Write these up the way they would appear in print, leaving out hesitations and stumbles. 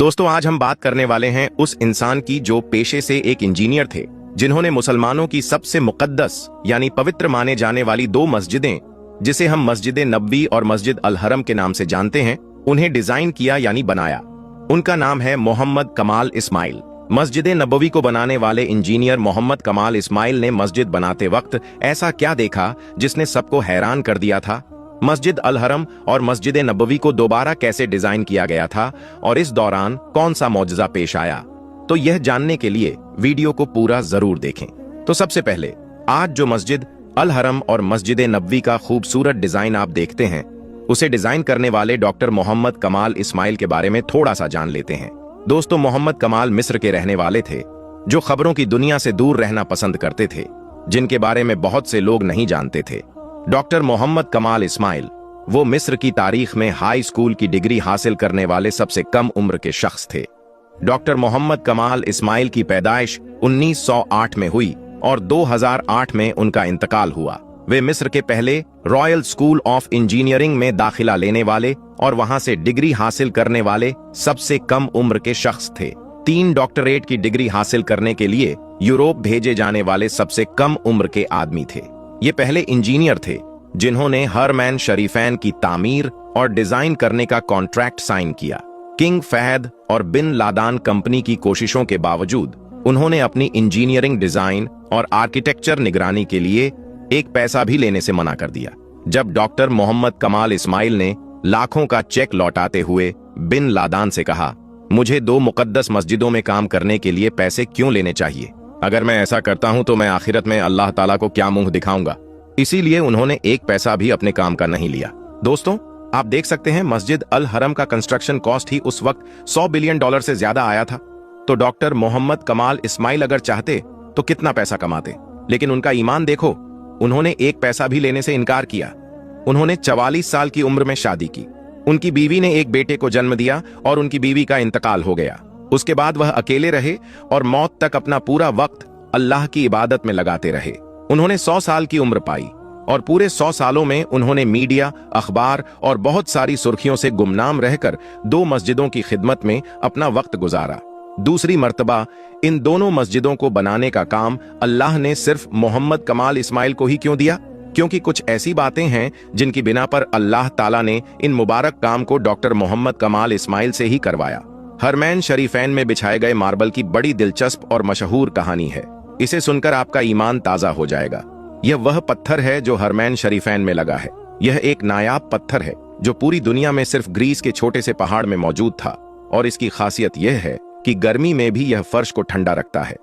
दोस्तों, आज हम बात करने वाले हैं उस इंसान की जो पेशे से एक इंजीनियर थे, जिन्होंने मुसलमानों की सबसे मुकद्दस यानी पवित्र माने जाने वाली दो मस्जिदें, जिसे हम मस्जिद नबवी और मस्जिद अल हरम के नाम से जानते हैं, उन्हें डिजाइन किया यानी बनाया। उनका नाम है मोहम्मद कमाल इस्माइल। मस्जिद नबवी को बनाने वाले इंजीनियर मोहम्मद कमाल इस्माइल ने मस्जिद बनाते वक्त ऐसा क्या देखा जिसने सबको हैरान कर दिया था? मस्जिद अल हरम और मस्जिद नबवी को दोबारा कैसे डिजाइन किया गया था और इस दौरान कौन सा मौजज़ा पेश आया? तो यह जानने के लिए वीडियो को पूरा जरूर देखें। तो सबसे पहले आज जो मस्जिद अल हरम और मस्जिद नबवी का खूबसूरत डिजाइन आप देखते हैं, उसे डिजाइन करने वाले डॉक्टर मोहम्मद कमाल इस्माइल के बारे में थोड़ा सा जान लेते हैं। दोस्तों, मोहम्मद कमाल मिस्र के रहने वाले थे, जो खबरों की दुनिया से दूर रहना पसंद करते थे, जिनके बारे में बहुत से लोग नहीं जानते थे। डॉक्टर मोहम्मद कमाल इस्माइल वो मिस्र की तारीख में हाई स्कूल की डिग्री हासिल करने वाले सबसे कम उम्र के शख्स थे। डॉक्टर मोहम्मद कमाल इस्माइल की पैदाइश 1908 में हुई और 2008 में उनका इंतकाल हुआ। वे मिस्र के पहले रॉयल स्कूल ऑफ इंजीनियरिंग में दाखिला लेने वाले और वहां से डिग्री हासिल करने वाले सबसे कम उम्र के शख्स थे। 3 डॉक्टरेट की डिग्री हासिल करने के लिए यूरोप भेजे जाने वाले सबसे कम उम्र के आदमी थे। ये पहले इंजीनियर थे जिन्होंने हरमैन शरीफैन की तामीर और डिजाइन करने का कॉन्ट्रैक्ट साइन किया। किंग फहद और बिन लादान कंपनी की कोशिशों के बावजूद उन्होंने अपनी इंजीनियरिंग डिजाइन और आर्किटेक्चर निगरानी के लिए एक पैसा भी लेने से मना कर दिया। जब डॉक्टर मोहम्मद कमाल इस्माइल ने लाखों का चेक लौटाते हुए बिन लादान से कहा, मुझे 2 मुकद्दस मस्जिदों में काम करने के लिए पैसे क्यों लेने चाहिए? अगर मैं ऐसा करता हूं तो मैं आखिरत में अल्लाह ताला को क्या मुंह दिखाऊंगा? इसीलिए उन्होंने एक पैसा भी अपने काम का नहीं लिया। दोस्तों, आप देख सकते हैं मस्जिद अल हरम का कंस्ट्रक्शन कॉस्ट ही उस वक्त $100 बिलियन से ज्यादा आया था। तो डॉक्टर मोहम्मद कमाल इस्माइल अगर चाहते तो कितना पैसा कमाते, लेकिन उनका ईमान देखो, उन्होंने एक पैसा भी लेने से इनकार किया। उन्होंने 44 साल की उम्र में शादी की। उनकी बीवी ने एक बेटे को जन्म दिया और उनकी बीवी का इंतकाल हो गया। उसके बाद वह अकेले रहे और मौत तक अपना पूरा वक्त अल्लाह की इबादत में लगाते रहे। उन्होंने 100 साल की उम्र पाई और पूरे 100 सालों में उन्होंने मीडिया, अखबार और बहुत सारी सुर्खियों से गुमनाम रहकर 2 मस्जिदों की खिदमत में अपना वक्त गुजारा। दूसरी मर्तबा इन दोनों मस्जिदों को बनाने का काम अल्लाह ने सिर्फ मोहम्मद कमाल इस्माइल को ही क्यों दिया? क्योंकि कुछ ऐसी बातें हैं जिनकी बिना पर अल्लाह ताला ने इन मुबारक काम को डॉक्टर मोहम्मद कमाल इस्माइल से ही करवाया। हरमैन शरीफैन में बिछाए गए मार्बल की बड़ी दिलचस्प और मशहूर कहानी है। इसे सुनकर आपका ईमान ताजा हो जाएगा। यह वह पत्थर है जो हरमैन शरीफैन में लगा है। यह एक नायाब पत्थर है जो पूरी दुनिया में सिर्फ ग्रीस के छोटे से पहाड़ में मौजूद था और इसकी खासियत यह है कि गर्मी में भी यह फर्श को ठंडा रखता है।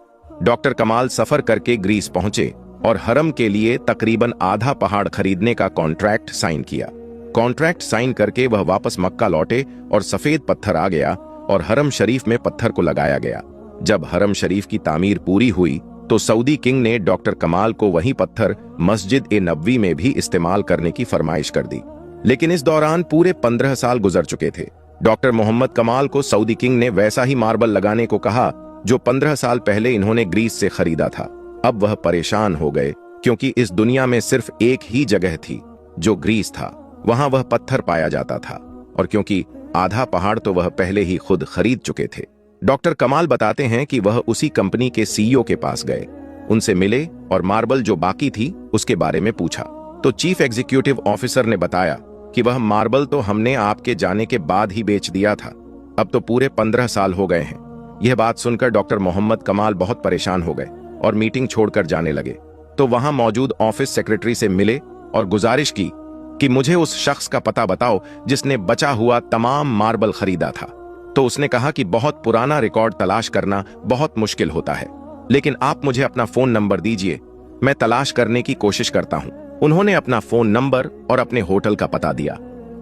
डॉक्टर कमाल सफर करके ग्रीस पहुंचे और हरम के लिए तकरीबन आधा पहाड़ खरीदने का कॉन्ट्रैक्ट साइन किया। कॉन्ट्रैक्ट साइन करके वह वापस मक्का लौटे और सफेद पत्थर आ गया और हरम शरीफ में पत्थर को लगाया गया। जब हरम शरीफ की तामीर पूरी हुई तो सऊदी किंग ने डॉक्टर कमाल को वही पत्थर मस्जिद ए नबवी में भी इस्तेमाल करने की फरमाइश कर दी। लेकिन इस दौरान पूरे 15 साल गुजर चुके थे। डॉक्टर मोहम्मद कमाल को सऊदी किंग ने वैसा ही मार्बल लगाने को कहा जो 15 साल पहले इन्होंने ग्रीस से खरीदा था। अब वह परेशान हो गए क्योंकि इस दुनिया में सिर्फ एक ही जगह थी जो ग्रीस था, वहां वह पत्थर पाया जाता था और क्योंकि आधा पहाड़ तो वह पहले ही खुद खरीद चुके थे। डॉक्टर कमाल बताते हैं कि वह उसी कंपनी के सीईओ के पास गए, उनसे मिले और मार्बल जो बाकी थी उसके बारे में पूछा। तो चीफ एग्जीक्यूटिव ऑफिसर ने बताया कि वह मार्बल तो हमने आपके जाने के बाद ही बेच दिया था, अब तो पूरे 15 साल हो गए हैं। यह बात सुनकर डॉक्टर मोहम्मद कमाल बहुत परेशान हो गए और मीटिंग छोड़कर जाने लगे। तो वहां मौजूद ऑफिस सेक्रेटरी से मिले और गुजारिश की कि मुझे उस शख्स का पता बताओ जिसने बचा हुआ तमाम मार्बल खरीदा था। तो उसने कहा कि बहुत पुराना रिकॉर्ड तलाश करना बहुत मुश्किल होता है, लेकिन आप मुझे अपना फोन नंबर दीजिए, मैं तलाश करने की कोशिश करता हूं। उन्होंने अपना फोन नंबर और अपने होटल का पता दिया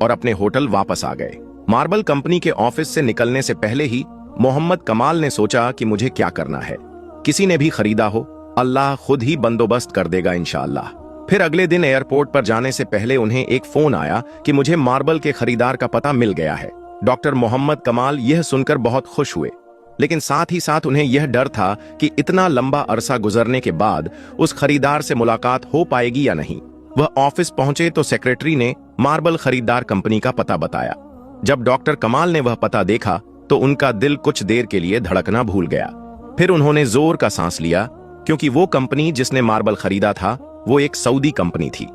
और अपने होटल वापस आ गए। मार्बल कंपनी के ऑफिस से निकलने से पहले ही मोहम्मद कमाल ने सोचा कि मुझे क्या करना है। किसी ने भी खरीदा हो, अल्लाह खुद ही बंदोबस्त कर देगा इंशाअल्लाह। फिर अगले दिन एयरपोर्ट पर जाने से पहले उन्हें एक फोन आया कि मुझे मार्बल के खरीदार का पता मिल गया है। डॉक्टर मोहम्मद कमाल यह सुनकर बहुत खुश हुए, लेकिन साथ ही साथ उन्हें यह डर था कि इतना लंबा अरसा गुजरने के बाद उस खरीदार से मुलाकात हो पाएगी या नहीं। वह ऑफिस पहुंचे तो सेक्रेटरी ने मार्बल खरीदार कंपनी का पता बताया। जब डॉक्टर कमाल ने वह पता देखा तो उनका दिल कुछ देर के लिए धड़कना भूल गया। फिर उन्होंने जोर का सांस लिया, क्योंकि वो कंपनी जिसने मार्बल खरीदा था वो एक सऊदी कंपनी थी।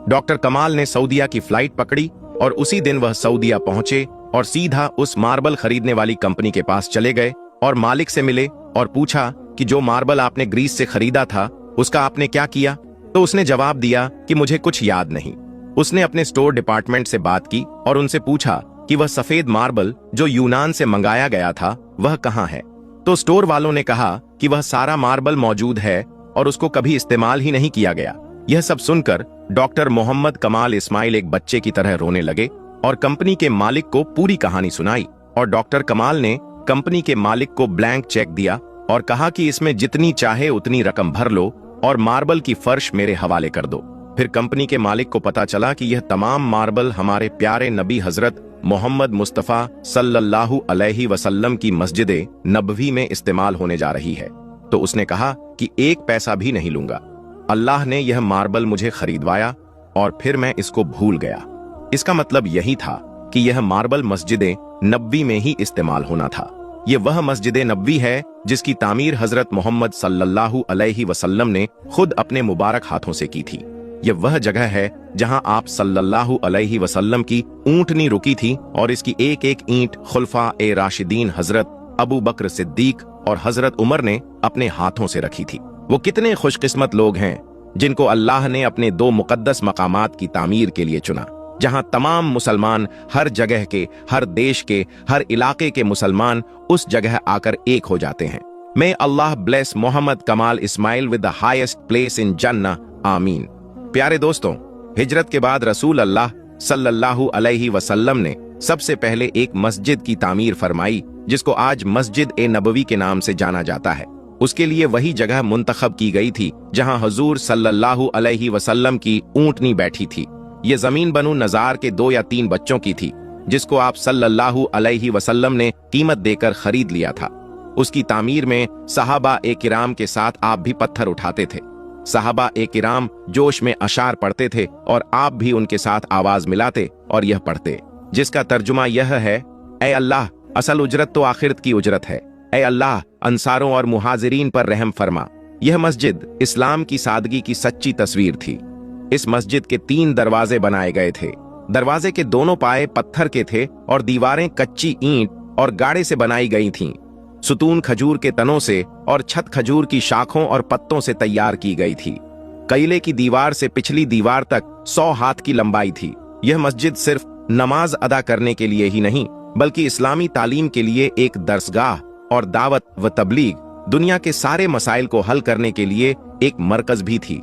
डॉक्टर कमाल ने सऊदीया की फ्लाइट पकड़ी और उसी दिन वह सऊदीया पहुंचे और सीधा उस मार्बल खरीदने वाली कंपनी के पास चले गए और मालिक से मिले और पूछा कि जो मार्बल आपने ग्रीस से खरीदा था उसका आपने क्या किया। तो उसने जवाब दिया कि मुझे कुछ याद नहीं। उसने अपने स्टोर डिपार्टमेंट से बात की और उनसे पूछा कि वह सफेद मार्बल जो यूनान से मंगाया गया था वह कहाँ है। तो स्टोर वालों ने कहा कि वह सारा मार्बल मौजूद है और उसको कभी इस्तेमाल ही नहीं किया गया। यह सब सुनकर डॉक्टर मोहम्मद कमाल इस्माइल एक बच्चे की तरह रोने लगे और कंपनी के मालिक को पूरी कहानी सुनाई। और डॉक्टर कमाल ने कंपनी के मालिक को ब्लैंक चेक दिया और कहा कि इसमें जितनी चाहे उतनी रकम भर लो और मार्बल की फर्श मेरे हवाले कर दो। फिर कंपनी के मालिक को पता चला कि यह तमाम मार्बल हमारे प्यारे नबी हजरत मोहम्मद मुस्तफा सल्लल्लाहु अलैहि वसल्लम की मस्जिद नबवी में इस्तेमाल होने जा रही है। तो उसने कहा कि एक पैसा भी नहीं लूंगा। अल्लाह ने यह मार्बल मुझे खरीदवाया और फिर मैं इसको भूल गया। इसका मतलब यही था कि यह मार्बल मस्जिद नबवी में ही इस्तेमाल होना था। यह वह मस्जिद नबवी है जिसकी तामीर हजरत मोहम्मद सल्लल्लाहु अलैहि वसल्लम ने खुद अपने मुबारक हाथों से की थी। यह वह जगह है जहां आप सल्लल्लाहु अलैहि वसल्लम की ऊंटनी रुकी थी और इसकी एक एक ईंट खुलफा ए राशिदीन हजरत अबू बकर सिद्दीक और हजरत उमर ने अपने हाथों से रखी थी। वो कितने खुशकिस्मत लोग हैं जिनको अल्लाह ने अपने दो मुकद्दस मकामात की तामीर के लिए चुना, जहां तमाम मुसलमान हर जगह के, हर देश के, हर इलाके के मुसलमान उस जगह आकर एक हो जाते हैं। मे अल्लाह bless Mohammad Kamal Ismail with the highest place in Jannah, आमीन। प्यारे दोस्तों, हिजरत के बाद रसूल अल्लाह सल्लल्लाहु अलैहि वसल्लम ने सबसे पहले एक मस्जिद की तामीर फरमाई जिसको आज मस्जिद ए नबवी के नाम से जाना जाता है। उसके लिए वही जगह मुंतखब की गई थी जहां हजूर सल्लल्लाहु अलैहि वसल्लम की ऊंटनी बैठी थी। ये जमीन बनु नजार के 2 या 3 बच्चों की थी जिसको आप सल्लल्लाहु अलैहि वसल्लम ने कीमत देकर खरीद लिया था। उसकी तामीर में सहाबा ए किराम के साथ आप भी पत्थर उठाते थे। सहाबा ए किराम जोश में अशार पढ़ते थे और आप भी उनके साथ आवाज मिलाते और यह पढ़ते, जिसका तर्जुमा यह है, ए अल्लाह, असल उजरत तो आखिरत की उजरत है। ए अल्लाह, अंसारों और मुहाजिरीन पर रहम फरमा। यह मस्जिद इस्लाम की सादगी की सच्ची तस्वीर थी। इस मस्जिद के 3 दरवाजे बनाए गए थे। दरवाजे के दोनों पाए पत्थर के थे और दीवारें कच्ची ईंट और गाड़े से बनाई गई थीं। सुतून खजूर के तनों से और छत खजूर की शाखों और पत्तों से तैयार की गई थी। किले की दीवार से पिछली दीवार तक 100 हाथ की लंबाई थी। यह मस्जिद सिर्फ नमाज अदा करने के लिए ही नहीं बल्कि इस्लामी तालीम के लिए एक दरसगाह और दावत व तबलीग, दुनिया के सारे मसाइल को हल करने के लिए एक मरकज भी थी।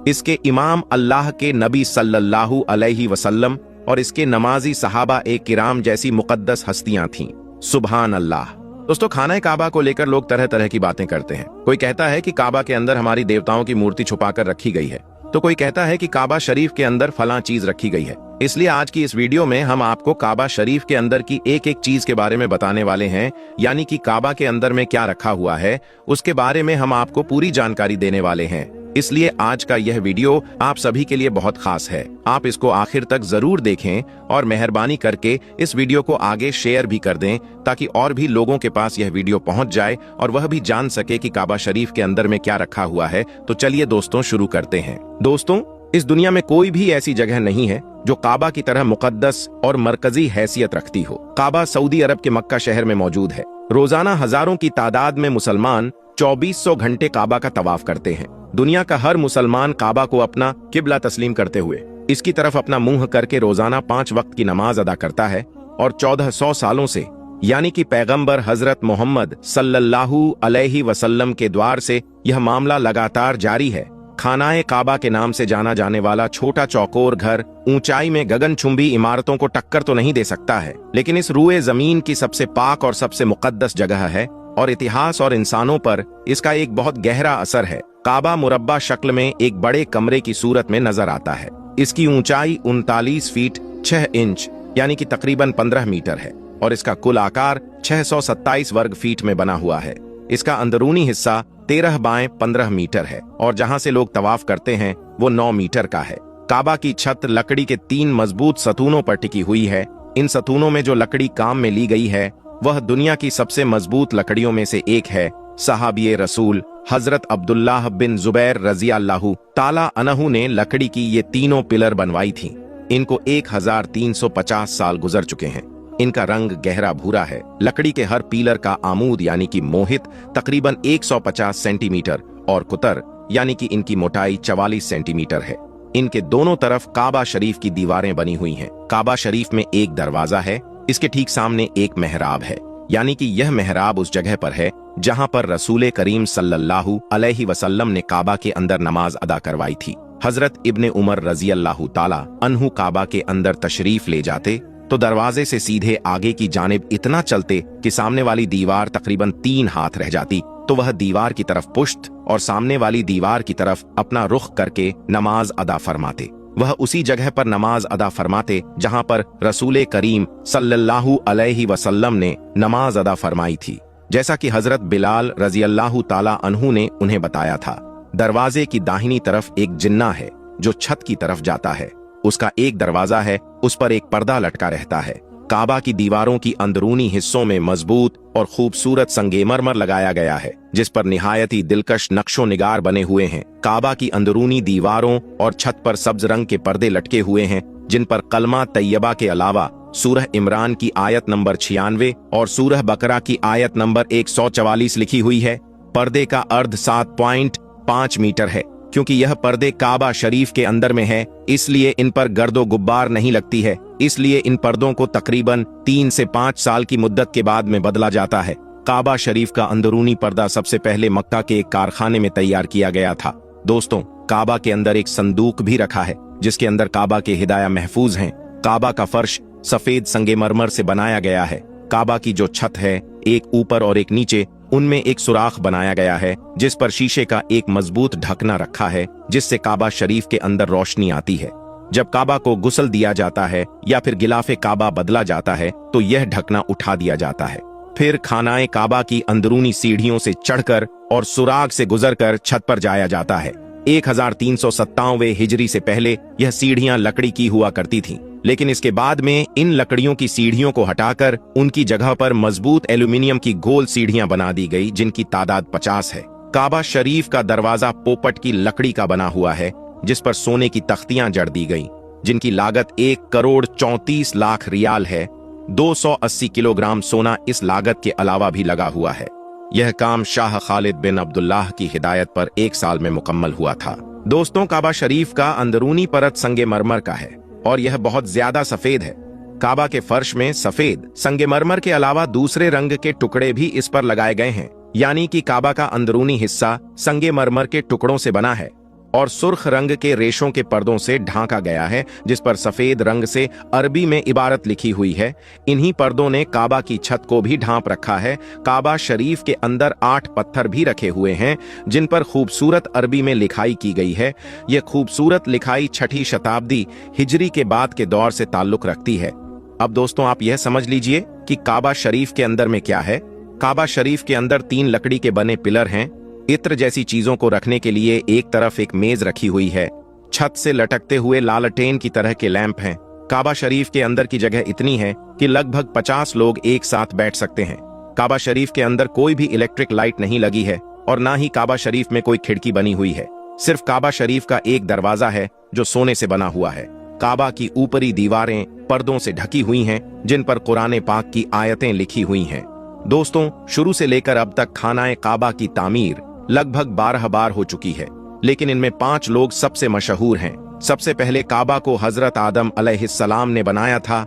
इसके इमाम अल्लाह के नबी सल्लल्लाहु अलैहि वसल्लम और इसके नमाजी सहाबा ए किराम जैसी मुकद्दस हस्तियां थीं। सुभान अल्लाह। दोस्तों, खाना काबा को लेकर लोग तरह तरह की बातें करते हैं। कोई कहता है कि काबा के अंदर हमारी देवताओं की मूर्ति छुपाकर रखी गई है, तो कोई कहता है कि काबा शरीफ के अंदर फलां चीज रखी गई है। इसलिए आज की इस वीडियो में हम आपको काबा शरीफ के अंदर की एक एक चीज के बारे में बताने वाले हैं, यानी कि काबा के अंदर में क्या रखा हुआ है उसके बारे में हम आपको पूरी जानकारी देने वाले हैं। इसलिए आज का यह वीडियो आप सभी के लिए बहुत खास है। आप इसको आखिर तक जरूर देखें और मेहरबानी करके इस वीडियो को आगे शेयर भी कर दें ताकि और भी लोगों के पास यह वीडियो पहुंच जाए और वह भी जान सके कि काबा शरीफ के अंदर में क्या रखा हुआ है। तो चलिए दोस्तों, शुरू करते हैं। दोस्तों, इस दुनिया में कोई भी ऐसी जगह नहीं है जो काबा की तरह मुकद्दस और मरकजी हैसियत रखती हो। काबा सऊदी अरब के मक्का शहर में मौजूद है। रोजाना हजारों की तादाद में मुसलमान 2400 घंटे काबा का तवाफ करते हैं। दुनिया का हर मुसलमान काबा को अपना किबला तस्लीम करते हुए इसकी तरफ अपना मुंह करके रोजाना 5 वक्त की नमाज अदा करता है और 1400 सालों से, यानी कि पैगंबर हजरत मोहम्मद सल्लल्लाहु अलैहि वसल्लम के द्वार से यह मामला लगातार जारी है। खानाए काबा के नाम से जाना जाने वाला छोटा चौकोर घर ऊंचाई में गगनचुंबी इमारतों को टक्कर तो नहीं दे सकता है, लेकिन इस रूए जमीन की सबसे पाक और सबसे मुकद्दस जगह है और इतिहास और इंसानों पर इसका एक बहुत गहरा असर है। काबा मुरब्बा शक्ल में एक बड़े कमरे की सूरत में नजर आता है। इसकी ऊंचाई 39 फीट 6 इंच यानी कि तकरीबन 15 मीटर है और इसका कुल आकार 627 वर्ग फीट में बना हुआ है। इसका अंदरूनी हिस्सा 13 बाय 15 मीटर है और जहां से लोग तवाफ करते हैं वो 9 मीटर का है। काबा की छत लकड़ी के 3 मजबूत सतूनों पर टिकी हुई है। इन सतूनों में जो लकड़ी काम में ली गई है वह दुनिया की सबसे मजबूत लकड़ियों में से एक है। सहाबिये रसूल हजरत अब्दुल्लाह बिन जुबैर रजी अल्लाहु ताला अन्हु ने लकड़ी की ये तीनों पिलर बनवाई थीं। इनको 1350 साल गुजर चुके हैं। इनका रंग गहरा भूरा है। लकड़ी के हर पिलर का आमूद यानी कि मोहित तकरीबन 150 सेंटीमीटर और कुतर यानी कि इनकी मोटाई 44 सेंटीमीटर है। इनके दोनों तरफ काबा शरीफ की दीवारें बनी हुई हैं। काबा शरीफ में एक दरवाजा है, इसके ठीक सामने एक मेहराब है, यानी कि यह मेहराब उस जगह पर है जहां पर रसूल करीम सल्लल्लाहु अलैहि वसल्लम ने काबा के अंदर नमाज अदा करवाई थी। हजरत इब्ने उमर रजी अल्लाहु ताला अन्हु काबा के अंदर तशरीफ ले जाते तो दरवाजे से सीधे आगे की जानिब इतना चलते कि सामने वाली दीवार तकरीबन 3 हाथ रह जाती, तो वह दीवार की तरफ पुश्त और सामने वाली दीवार की तरफ अपना रुख करके नमाज अदा फरमाते। वह उसी जगह पर नमाज अदा फरमाते जहां पर रसूल करीम सल्लल्लाहु अलैहि वसल्लम ने नमाज अदा फरमाई थी, जैसा कि हजरत बिलाल रजी अल्लाहु ताला अन्हु ने उन्हें बताया था। दरवाजे की दाहिनी तरफ एक जिन्ना है जो छत की तरफ जाता है। उसका एक दरवाजा है, उस पर एक पर्दा लटका रहता है। काबा की दीवारों की अंदरूनी हिस्सों में मजबूत और खूबसूरत संगमरमर लगाया गया है, जिस पर निहायती दिलकश नक्शो निगार बने हुए हैं। काबा की अंदरूनी दीवारों और छत पर सब्ज रंग के पर्दे लटके हुए हैं, जिन पर कलमा तैयबा के अलावा सूरह इमरान की आयत नंबर 96 और सूरह बकरा की आयत नंबर 144 लिखी हुई है। पर्दे का अर्ध 7.5 मीटर है। क्योंकि यह पर्दे काबा शरीफ के अंदर में है, इसलिए इन पर गर्दो गुब्बार नहीं लगती है, इसलिए इन पर्दों को तकरीबन 3 से 5 साल की मुद्दत के बाद में बदला जाता है। काबा शरीफ का अंदरूनी पर्दा सबसे पहले मक्का के एक कारखाने में तैयार किया गया था। दोस्तों, काबा के अंदर एक संदूक भी रखा है जिसके अंदर काबा के हिदाया महफूज हैं। काबा का फर्श सफेद संगमरमर से बनाया गया है। काबा की जो छत है, एक ऊपर और एक नीचे, उनमें एक सुराख बनाया गया है जिस पर शीशे का एक मजबूत ढकना रखा है, जिससे काबा शरीफ के अंदर रोशनी आती है। जब काबा को गुस्ल दिया जाता है या फिर गिलाफे काबा बदला जाता है तो यह ढकना उठा दिया जाता है। फिर खानाए काबा की अंदरूनी सीढ़ियों से चढ़कर और सुराग से गुजरकर छत पर जाया जाता है। 1397 हिजरी से पहले यह सीढ़ियां लकड़ी की हुआ करती थीं, लेकिन इसके बाद में इन लकड़ियों की सीढ़ियों को हटाकर उनकी जगह पर मजबूत एल्यूमिनियम की गोल सीढ़ियां बना दी गई, जिनकी तादाद 50 है। काबा शरीफ का दरवाजा पोपट की लकड़ी का बना हुआ है, जिस पर सोने की तख्तियां जड़ दी गई, जिनकी लागत 1,34,00,000 रियाल है। 280 किलोग्राम सोना इस लागत के अलावा भी लगा हुआ है। यह काम शाह खालिद बिन अब्दुल्लाह की हिदायत पर 1 साल में मुकम्मल हुआ था। दोस्तों, काबा शरीफ का अंदरूनी परत संगमरमर का है और यह बहुत ज्यादा सफेद है। काबा के फर्श में सफेद संगमरमर के अलावा दूसरे रंग के टुकड़े भी इस पर लगाए गए हैं, यानी कि काबा का अंदरूनी हिस्सा संगमरमर के टुकड़ों से बना है और सुर्ख रंग के रेशों के पर्दों से ढांका गया है, जिस पर सफेद रंग से अरबी में इबारत लिखी हुई है। इन्हीं पर्दों ने काबा की छत को भी ढांप रखा है। काबा शरीफ के अंदर 8 पत्थर भी रखे हुए हैं, जिन पर खूबसूरत अरबी में लिखाई की गई है। यह खूबसूरत लिखाई 6ठी शताब्दी हिजरी के बाद के दौर से ताल्लुक रखती है। अब दोस्तों, आप यह समझ लीजिए कि काबा शरीफ के अंदर में क्या है। काबा शरीफ के अंदर 3 लकड़ी के बने पिलर हैं। इत्र जैसी चीजों को रखने के लिए एक तरफ एक मेज रखी हुई है। छत से लटकते हुए लालटेन की तरह के लैंप हैं। काबा शरीफ के अंदर की जगह इतनी है कि लगभग 50 लोग एक साथ बैठ सकते हैं। काबा शरीफ के अंदर कोई भी इलेक्ट्रिक लाइट नहीं लगी है और ना ही काबा शरीफ में कोई खिड़की बनी हुई है। सिर्फ काबा शरीफ का एक दरवाजा है जो सोने से बना हुआ है। काबा की ऊपरी दीवारें पर्दों से ढकी हुई हैं, जिन पर कुरान पाक की आयतें लिखी हुई हैं। दोस्तों, शुरू से लेकर अब तक खानाए काबा की तामीर लगभग 12 बार हो चुकी है, लेकिन इनमें 5 लोग सबसे मशहूर हैं। सबसे पहले काबा को हजरत आदम अलैहिस्सलाम ने बनाया था।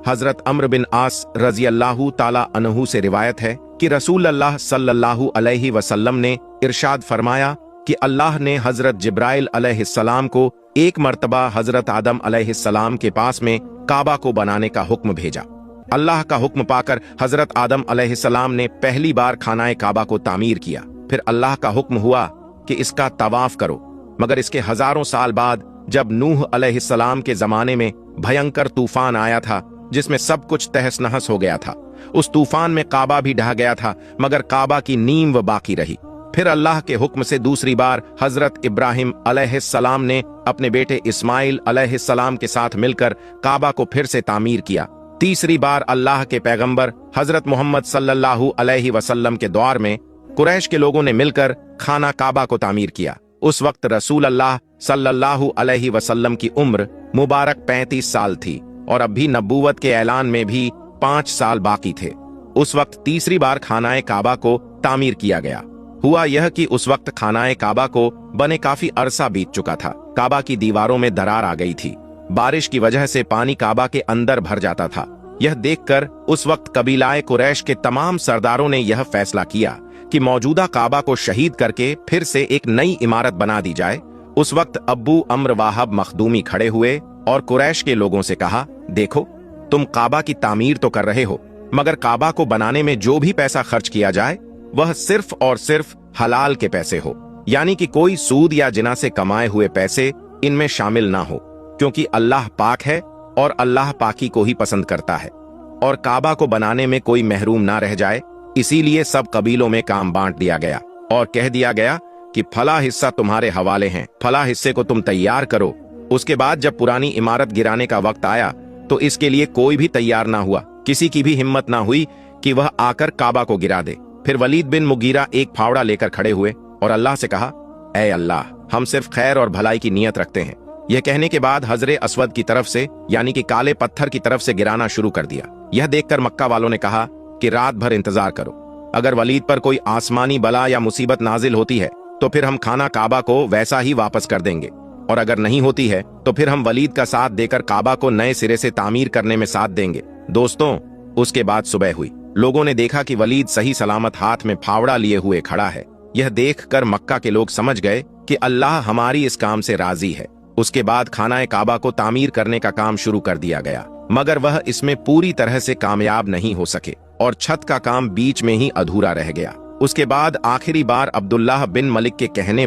हजरत अम्र बिन आस रजी अल्लाहु ताला अन्हु से रिवायत है कि रसूल अल्लाह सल्लल्लाहु अलैहि वसल्लम ने इरशाद फरमाया कि अल्लाह ने हजरत जिब्राइल अलैहिस्सलाम को एक मर्तबा हजरत आदम अलैहिस्सलाम के पास में काबा को बनाने का हुक्म भेजा। अल्लाह का हुक्म पाकर हजरत आदम अलैहिस्सलाम ने पहली बार खानाए काबा को तामीर किया। फिर अल्लाह का हुक्म हुआ कि इसका तवाफ करो, मगर इसके हजारों साल बाद जब नूह अलैहिस्सलाम के जमाने में भयंकर तूफान आया था जिसमें सब कुछ तहस नहस हो गया था, उस तूफान में काबा भी ढह गया था, मगर काबा की नींव व बाकी रही। फिर अल्लाह के हुक्म से दूसरी बार हजरत इब्राहिम अलैहिस्सलाम ने अपने बेटे इस्माइल अलैहिस्सलाम के साथ मिलकर काबा को फिर से तामीर किया। तीसरी बार अल्लाह के पैगंबर हजरत मोहम्मद सल्लल्लाहु अलैहि वसल्लम के दौर में कुरैश के लोगों ने मिलकर खाना काबा को तामीर किया। उस वक्त रसूल अल्लाह सल्लल्लाहु अलैहि वसल्लम की उम्र मुबारक 35 साल थी और अब भी नबूवत के ऐलान में भी 5 साल बाकी थे। उस वक्त तीसरी बार खानाए काबा को तामीर किया गया। हुआ यह कि उस वक्त खानाए काबा को बने काफी अरसा बीत चुका था। काबा की दीवारों में दरार आ गई थी। बारिश की वजह से पानी काबा के अंदर भर जाता था। यह देखकर उस वक्त कबीलाए कुरैश के तमाम सरदारों ने यह फैसला किया कि मौजूदा काबा को शहीद करके फिर से एक नई इमारत बना दी जाए। उस वक्त अब्बू अम्र वाहब मखदूमी खड़े हुए और कुरैश के लोगों से कहा, देखो, तुम काबा की तामीर तो कर रहे हो, मगर काबा को बनाने में जो भी पैसा खर्च किया जाए वह सिर्फ और सिर्फ हलाल के पैसे हो, यानी कि कोई सूद या जिना से कमाए हुए पैसे इनमें शामिल ना हो, क्योंकि अल्लाह पाक है और अल्लाह पाकी को ही पसंद करता है और काबा को बनाने में कोई महरूम ना रह जाए। इसीलिए सब कबीलों में काम बांट दिया गया और कह दिया गया कि फला हिस्सा तुम्हारे हवाले हैं, फला हिस्से को तुम तैयार करो। उसके बाद जब पुरानी इमारत गिराने का वक्त आया तो इसके लिए कोई भी तैयार ना हुआ। किसी की भी हिम्मत ना हुई कि वह आकर काबा को गिरा दे। फिर वलीद बिन मुगीरा एक फावड़ा लेकर खड़े हुए और अल्लाह से कहा, ऐ अल्लाह, हम सिर्फ खैर और भलाई की नीयत रखते हैं। यह कहने के बाद हजरे अस्वद की तरफ से, यानी कि काले पत्थर की तरफ से गिराना शुरू कर दिया। यह देखकर मक्का वालों ने कहा कि रात भर इंतजार करो, अगर वलीद पर कोई आसमानी बला या मुसीबत नाजिल होती है तो फिर हम खाना काबा को वैसा ही वापस कर देंगे, और अगर नहीं होती है तो फिर हम वलीद का साथ देकर काबा को नए सिरे से तामीर करने में साथ देंगे। दोस्तों, उसके बाद सुबह हुई। लोगों ने देखा कि वलीद सही सलामत हाथ में फावड़ा लिए हुए खड़ा है। यह देखकर मक्का के लोग समझ गए कि अल्लाह हमारी इस काम से राजी है। उसके बाद खानाए काबा को तामीर करने का काम शुरू कर दिया गया, मगर वह इसमें पूरी तरह से कामयाब नहीं हो सके और छत का काम बीच में ही अधूरा रह गया। उसके बाद आखिरी बार अब्दुल्लाह बिन मलिक के कहने